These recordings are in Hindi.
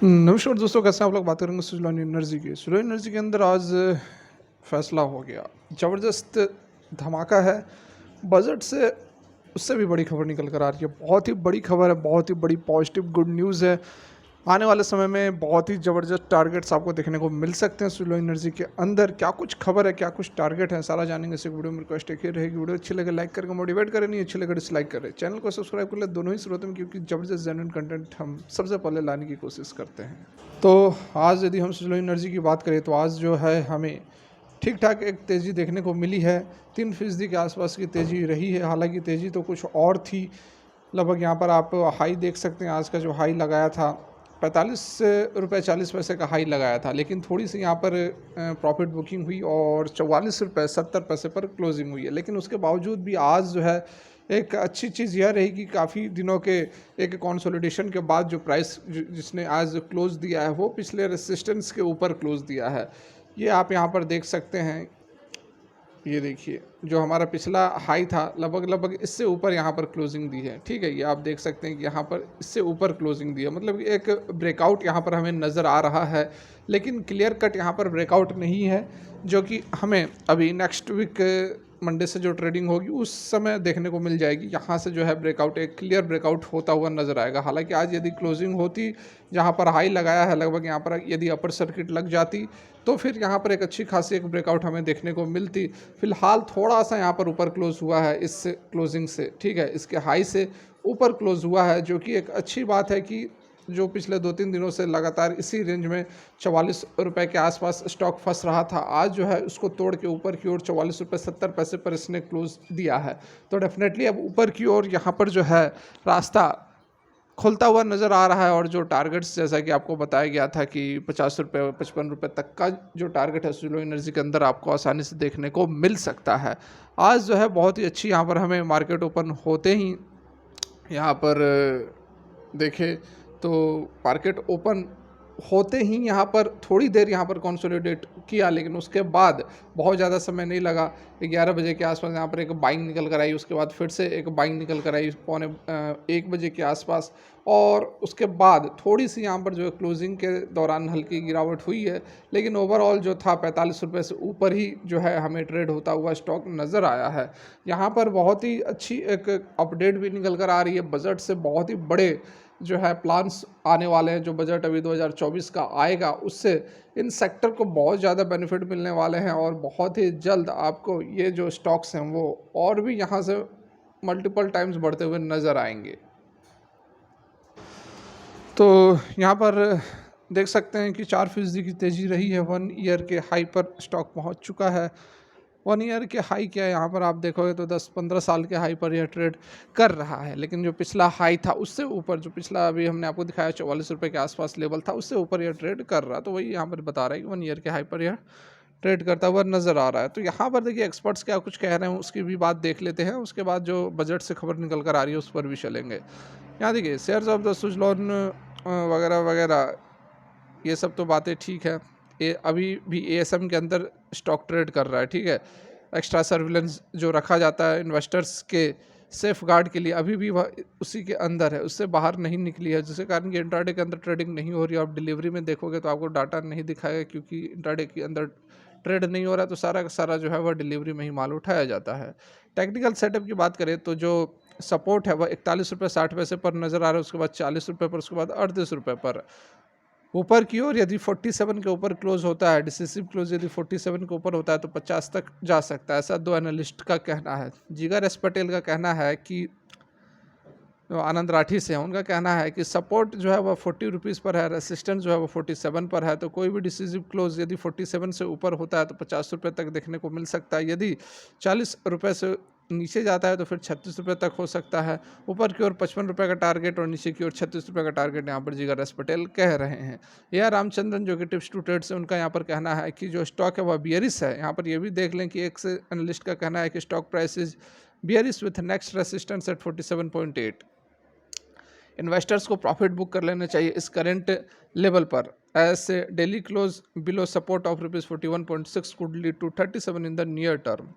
नमस्कार दोस्तों, कैसे हैं आप लोग। बात करेंगे सुजलॉन एनर्जी की। सुजलॉन एनर्जी के अंदर आज फैसला हो गया, ज़बरदस्त धमाका है। बजट से उससे भी बड़ी खबर निकल कर आ रही है। बहुत ही बड़ी खबर है, बहुत ही बड़ी पॉजिटिव गुड न्यूज़ है। आने वाले समय में बहुत ही ज़बरदस्त टारगेट्स आपको देखने को मिल सकते हैं सुजलॉन एनर्जी के अंदर। क्या कुछ खबर है, क्या कुछ टारगेट है, सारा जानेंगे इस वीडियो में। रिक्वेस्ट एक ही रहेगी, वीडियो अच्छी लगे लाइक करके मोटिवेट करें, नहीं अच्छी लगे डिसलाइक करें। चैनल को सब्सक्राइब कर ले, दोनों ही स्रोतों में, क्योंकि ज़बरदस्त जेन्युइन कंटेंट हम सबसे पहले लाने की कोशिश करते हैं। तो आज यदि हम सुजलॉन एनर्जी की बात करें तो आज जो है हमें ठीक ठाक एक तेज़ी देखने को मिली है। 3% के आसपास की तेज़ी रही है। हालांकि तेज़ी तो कुछ और थी। लगभग यहाँ पर आप हाई देख सकते हैं। आज का जो हाई लगाया था 45 रुपये 40 पैसे का हाई लगाया था, लेकिन थोड़ी सी यहाँ पर प्रॉफिट बुकिंग हुई और 44 रुपये 70 पैसे पर क्लोजिंग हुई है। लेकिन उसके बावजूद भी आज जो है एक अच्छी चीज़ यह रही कि काफ़ी दिनों के एक कंसोलिडेशन के बाद जो प्राइस जिसने आज क्लोज दिया है वो पिछले रेसिस्टेंस के ऊपर क्लोज दिया है। ये आप यहाँ पर देख सकते हैं। ये देखिए, जो हमारा पिछला हाई था लगभग इससे ऊपर यहाँ पर क्लोजिंग दी है। ठीक है, ये आप देख सकते हैं कि यहाँ पर इससे ऊपर क्लोजिंग दी है। मतलब एक ब्रेकआउट यहाँ पर हमें नज़र आ रहा है, लेकिन क्लियर कट यहाँ पर ब्रेकआउट नहीं है, जो कि हमें अभी नेक्स्ट वीक मंडे से जो ट्रेडिंग होगी उस समय देखने को मिल जाएगी। यहाँ से जो है ब्रेकआउट, एक क्लियर ब्रेकआउट होता हुआ नज़र आएगा। हालांकि आज यदि क्लोजिंग होती, जहाँ पर हाई लगाया है लगभग यहाँ पर, यदि अपर सर्किट लग जाती तो फिर यहाँ पर एक अच्छी खासी एक ब्रेकआउट हमें देखने को मिलती। फिलहाल थोड़ा सा यहाँ पर ऊपर क्लोज हुआ है इस क्लोजिंग से। ठीक है, इसके हाई से ऊपर क्लोज हुआ है, जो कि एक अच्छी बात है कि जो पिछले 2-3 दिनों से लगातार इसी रेंज में 44 रुपये के आसपास स्टॉक फंस रहा था, आज जो है उसको तोड़ के ऊपर की ओर 44 रुपये 70 पैसे पर इसने क्लोज दिया है। तो डेफिनेटली अब ऊपर की ओर यहाँ पर जो है रास्ता खुलता हुआ नज़र आ रहा है। और जो टारगेट्स, जैसा कि आपको बताया गया था कि 50 रुपये 55 रुपये तक का जो टारगेट है सुजलॉन एनर्जी के अंदर आपको आसानी से देखने को मिल सकता है। आज जो है बहुत ही अच्छी यहाँ पर हमें मार्केट ओपन होते ही यहाँ पर देखें तो मार्केट ओपन होते ही यहाँ पर थोड़ी देर यहाँ पर कंसोलिडेट किया, लेकिन उसके बाद बहुत ज़्यादा समय नहीं लगा। 11 बजे के आसपास यहाँ पर एक बाइंग निकल कर आई, उसके बाद फिर से एक बाइंग निकल कर आई 1 बजे के आसपास, और उसके बाद थोड़ी सी यहाँ पर जो है क्लोजिंग के दौरान हल्की गिरावट हुई है। लेकिन ओवरऑल जो था 45 रुपये से ऊपर ही जो है हमें ट्रेड होता हुआ स्टॉक नज़र आया है। यहाँ पर बहुत ही अच्छी एक अपडेट भी निकल कर आ रही है। बजट से बहुत ही बड़े जो है प्लान्स आने वाले हैं। जो बजट अभी 2024 का आएगा उससे इन सेक्टर को बहुत ज़्यादा बेनिफिट मिलने वाले हैं, और बहुत ही जल्द आपको ये जो स्टॉक्स हैं वो और भी यहाँ से मल्टीपल टाइम्स बढ़ते हुए नज़र आएंगे। तो यहाँ पर देख सकते हैं कि 4% की तेज़ी रही है। 1 ईयर के हाई पर स्टॉक पहुँच चुका है। 1 ईयर के हाई क्या है, यहाँ पर आप देखोगे तो 10-15 साल के हाई पर यह ट्रेड कर रहा है। लेकिन जो पिछला हाई था उससे ऊपर, जो पिछला अभी हमने आपको दिखाया 44 रुपये के आसपास लेवल था, उससे ऊपर यह ट्रेड कर रहा है। तो वही यहाँ पर बता रहा है कि 1 ईयर के हाई पर यह ट्रेड करता हुआ नज़र आ रहा है। तो यहाँ पर देखिए एक्सपर्ट्स क्या कुछ कह रहे हैं, उसकी भी बात देख लेते हैं। उसके बाद जो बजट से खबर निकल कर आ रही है उस पर भी चलेंगे। यहाँ देखिए शेयर्स ऑफ द सुजलॉन वगैरह वगैरह, ये सब तो बातें ठीक है। ये अभी भी एएसएम के अंदर स्टॉक ट्रेड कर रहा है। ठीक है, एक्स्ट्रा सर्विलेंस जो रखा जाता है इन्वेस्टर्स के सेफ गार्ड के लिए, अभी भी वह उसी के अंदर है, उससे बाहर नहीं निकली है, जिसके कारण कि इंट्राडे के अंदर ट्रेडिंग नहीं हो रही है। आप डिलीवरी में देखोगे तो आपको डाटा नहीं दिखाएगा, क्योंकि इंट्राडे के अंदर ट्रेड नहीं हो रहा है, तो सारा का सारा जो है वह डिलीवरी में ही माल उठाया जाता है। टेक्निकल सेटअप की बात करें तो जो सपोर्ट है वह 41 रुपये 60 पैसे पर नज़र आ रहा है, उसके बाद 40 रुपये पर, उसके बाद 38 रुपये पर। ऊपर की ओर यदि 47 के ऊपर क्लोज होता है, डिसिसिव क्लोज यदि 47 के ऊपर होता है तो 50 तक जा सकता है, ऐसा 2 एनालिस्ट का कहना है। जिगर एस पटेल का कहना है कि आनंद राठी से, उनका कहना है कि सपोर्ट जो है वह 40 रुपीज़ पर है, रेसिस्टेंस जो है वो 47 पर है। तो कोई भी डिसिसिव क्लोज यदि 47 से ऊपर होता है तो 50 रुपये तक देखने को मिल सकता है। यदि 40 रुपये से नीचे जाता है तो फिर 36 रुपये तक हो सकता है। ऊपर की ओर 55 रुपये का टारगेट और नीचे की ओर 36 रुपये का टारगेट यहाँ पर जिगर एस पटेल कह रहे हैं। या रामचंद्रन जो कि टिप्स टू ट्रेड से, उनका यहाँ पर कहना है कि जो स्टॉक है वह बियरिश है। यहाँ पर यह भी देख लें कि एक से एनालिस्ट का कहना है कि stock price is bearish with next resistance at 47.8। Investors को प्रॉफिट बुक कर लेने चाहिए इस करंट लेवल पर। ऐसे daily close below support of ₹41.6 could lead to 37 in the near term.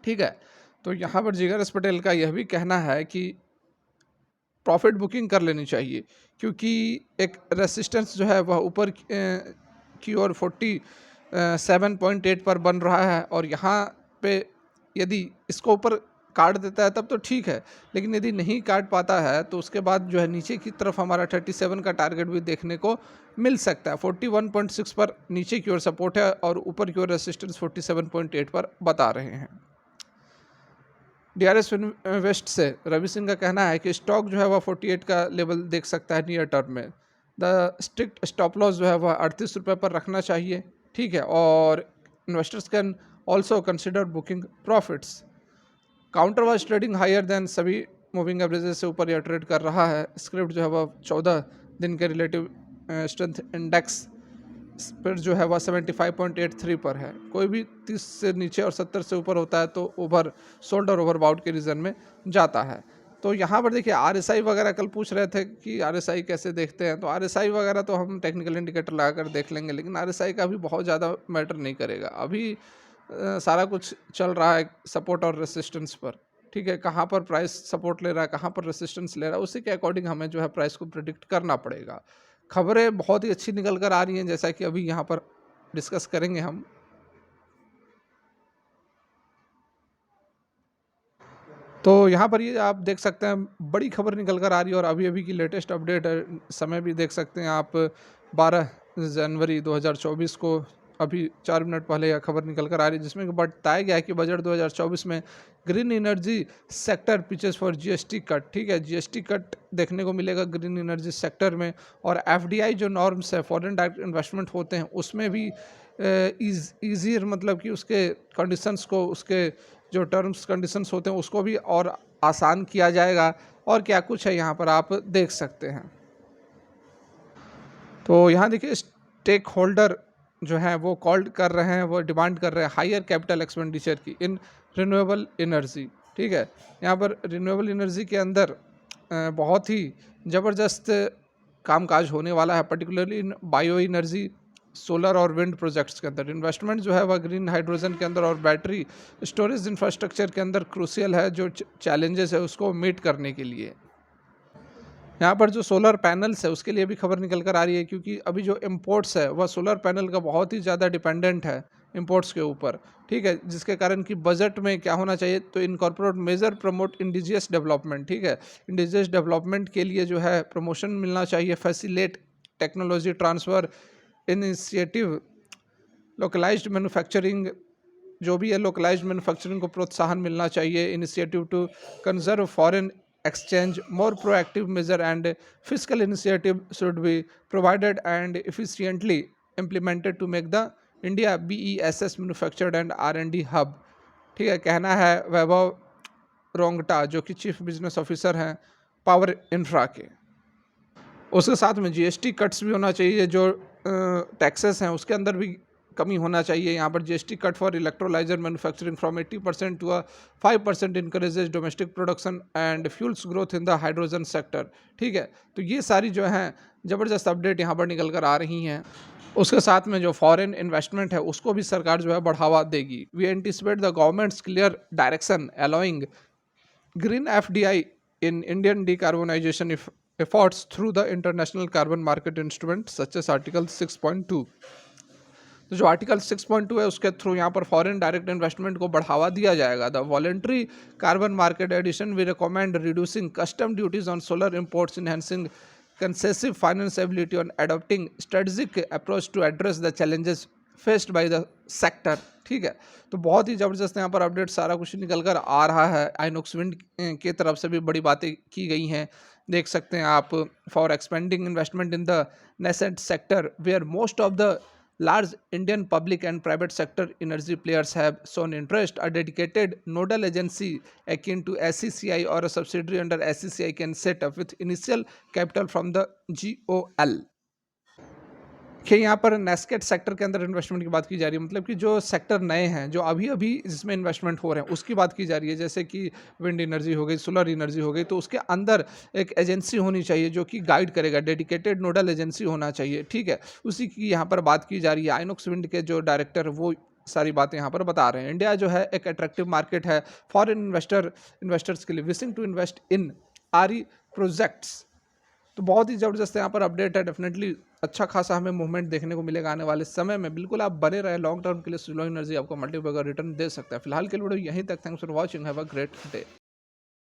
ठीक है, तो यहाँ पर जिगर एस पटेल का यह भी कहना है कि प्रॉफिट बुकिंग कर लेनी चाहिए, क्योंकि एक रेसिस्टेंस जो है वह ऊपर की ओर 47.8 पर बन रहा है, और यहाँ पे यदि इसको ऊपर काट देता है तब तो ठीक है, लेकिन यदि नहीं काट पाता है तो उसके बाद जो है नीचे की तरफ हमारा 37 का टारगेट भी देखने को मिल सकता है। 41.6 पर नीचे की ओर सपोर्ट है और ऊपर की ओर रेसिस्टेंस 47.8 पर बता रहे हैं। DRS वेस्ट से रवि सिंह का कहना है कि स्टॉक जो है वह 48 का लेवल देख सकता है नियर टर्म में। द स्ट्रिक्ट स्टॉप लॉस जो है वह 38 रुपये पर रखना चाहिए, ठीक है, और investors can also consider booking profits. Counter was trading higher than, सभी मूविंग एवरेजेस से ऊपर यह ट्रेड कर रहा है। स्क्रिप्ट जो है वह 14 दिन के रिलेटिव स्ट्रेंथ इंडेक्स पर जो है वह 75.83 पर है। कोई भी 30 से नीचे और 70 से ऊपर होता है तो ओवर सोल्ड और ओवरबाउट के रीजन में जाता है। तो यहाँ पर देखिए RSI वगैरह कल पूछ रहे थे कि RSI कैसे देखते हैं, तो RSI वगैरह तो हम टेक्निकल इंडिकेटर लगाकर देख लेंगे, लेकिन RSI का भी बहुत ज़्यादा मैटर नहीं करेगा। अभी सारा कुछ चल रहा है सपोर्ट और रेसिस्टेंस पर, ठीक है, कहाँ पर प्राइस सपोर्ट ले रहा है, कहाँ पर रेसिस्टेंस ले रहा है, उसी के अकॉर्डिंग हमें जो है प्राइस को प्रिडिक्ट करना पड़ेगा। खबरें बहुत ही अच्छी निकल कर आ रही हैं, जैसा कि अभी यहाँ पर डिस्कस करेंगे हम। तो यहाँ पर ये आप देख सकते हैं बड़ी खबर निकल कर आ रही है, और अभी अभी की लेटेस्ट अपडेट है, समय भी देख सकते हैं आप 12 जनवरी 2024 को अभी 4 मिनट पहले यह खबर निकल कर आ रही है, जिसमें बताया गया है कि बजट 2024 में green energy sector pitches for GST cut, ठीक है, जीएसटी कट देखने को मिलेगा ग्रीन एनर्जी सेक्टर में। और एफडीआई जो नॉर्म्स है, फॉरेन डायरेक्ट इन्वेस्टमेंट होते हैं, उसमें भी ईजियर मतलब कि उसके कंडीशंस को, उसके जो टर्म्स कंडीशंस होते हैं उसको भी और आसान किया जाएगा। और क्या कुछ है यहाँ पर आप देख सकते हैं। तो यहाँ देखिए स्टेक होल्डर जो है वो कॉल कर रहे हैं, वो डिमांड कर रहे हैं हायर कैपिटल एक्सपेंडिचर की इन रिन्यूएबल एनर्जी, ठीक है। यहाँ पर रिन्यूएबल एनर्जी के अंदर बहुत ही ज़बरदस्त कामकाज होने वाला है, particularly in bio energy, solar और विंड प्रोजेक्ट्स के अंदर। इन्वेस्टमेंट जो है वह ग्रीन हाइड्रोजन के अंदर और बैटरी स्टोरेज इंफ्रास्ट्रक्चर के अंदर क्रूशियल है, जो चैलेंजेस है उसको मीट करने के लिए। यहाँ पर जो सोलर पैनल्स है उसके लिए भी खबर निकल कर आ रही है, क्योंकि अभी जो इम्पोर्ट्स है वह सोलर पैनल का बहुत ही ज़्यादा डिपेंडेंट है इम्पोर्ट्स के ऊपर, ठीक है, जिसके कारण कि बजट में क्या होना चाहिए, तो incorporate major promote indigenous development, ठीक है, इंडिजियस डेवलपमेंट के लिए जो है प्रमोशन मिलना चाहिए, facilitate technology transfer initiative, localised manufacturing, जो भी है लोकलाइज्ड मैन्युफैक्चरिंग को प्रोत्साहन मिलना चाहिए, initiative to conserve foreign exchange, more proactive measure and fiscal initiative should be provided and efficiently implemented to make the India BESS manufactured and R&D hub, ठीक है, कहना है वैभव रोंगटा जो कि चीफ बिजनेस ऑफिसर हैं पावर इंफ्रा के। उसके साथ में जीएसटी कट्स भी होना चाहिए, जो टैक्सेस हैं उसके अंदर भी कमी होना चाहिए। यहाँ पर GST cut for electrolyser manufacturing from 80% to 5% encourages domestic production and fuels growth in the hydrogen sector, ठीक है। तो ये सारी जो हैं ज़बरदस्त अपडेट यहाँ पर निकल कर आ रही हैं। उसके साथ में जो फॉरेन इन्वेस्टमेंट है उसको भी सरकार जो है बढ़ावा देगी। We anticipate the government's clear direction allowing green FDI in Indian decarbonisation efforts through the international carbon market instrument such as article 6.2। तो जो आर्टिकल 6.2 है उसके थ्रू यहाँ पर फॉरेन डायरेक्ट इन्वेस्टमेंट को बढ़ावा दिया जाएगा। The voluntary carbon market edition we recommend reducing custom duties on solar imports, enhancing concessive financeability on adopting strategic approach to address the challenges faced by the sector, ठीक है। तो बहुत ही ज़बरदस्त यहाँ पर अपडेट सारा कुछ निकल कर आ रहा है। आइनॉक्स विंड की तरफ से भी बड़ी बातें की गई हैं, देख सकते हैं आप। For expanding investment in the nascent sector where most of the large Indian public and private sector energy players have shown interest, a dedicated nodal agency akin to SCCI or a subsidiary under SCCI can set up with initial capital from the GOL। देखिए यहाँ पर नेस्केट सेक्टर के अंदर इन्वेस्टमेंट की बात की जा रही है, मतलब कि जो सेक्टर नए हैं जो अभी अभी जिसमें इन्वेस्टमेंट हो रहे हैं उसकी बात की जा रही है, जैसे कि विंड एनर्जी हो गई, सोलर एनर्जी हो गई। तो उसके अंदर एक एजेंसी होनी चाहिए जो कि गाइड करेगा, डेडिकेटेड नोडल एजेंसी होना चाहिए, ठीक है, उसी की यहाँ पर बात की जा रही है। आइनॉक्स विंड के जो डायरेक्टर वो सारी बातें यहाँ पर बता रहे हैं। इंडिया जो है एक अट्रैक्टिव मार्केट है फॉरेन इन्वेस्टर्स के लिए wishing to invest in our projects. तो बहुत ही ज़बरदस्त यहाँ पर अपडेट है, डेफिनेटली अच्छा खासा हमें मूवमेंट देखने को मिलेगा आने वाले समय में। बिल्कुल आप बने रहे, लॉन्ग टर्म के लिए स्लो एनर्जी आपको मल्टीपल रिटर्न दे सकता है। फिलहाल के लिए वीडियो यहीं तक। Thanks for watching, have a great day.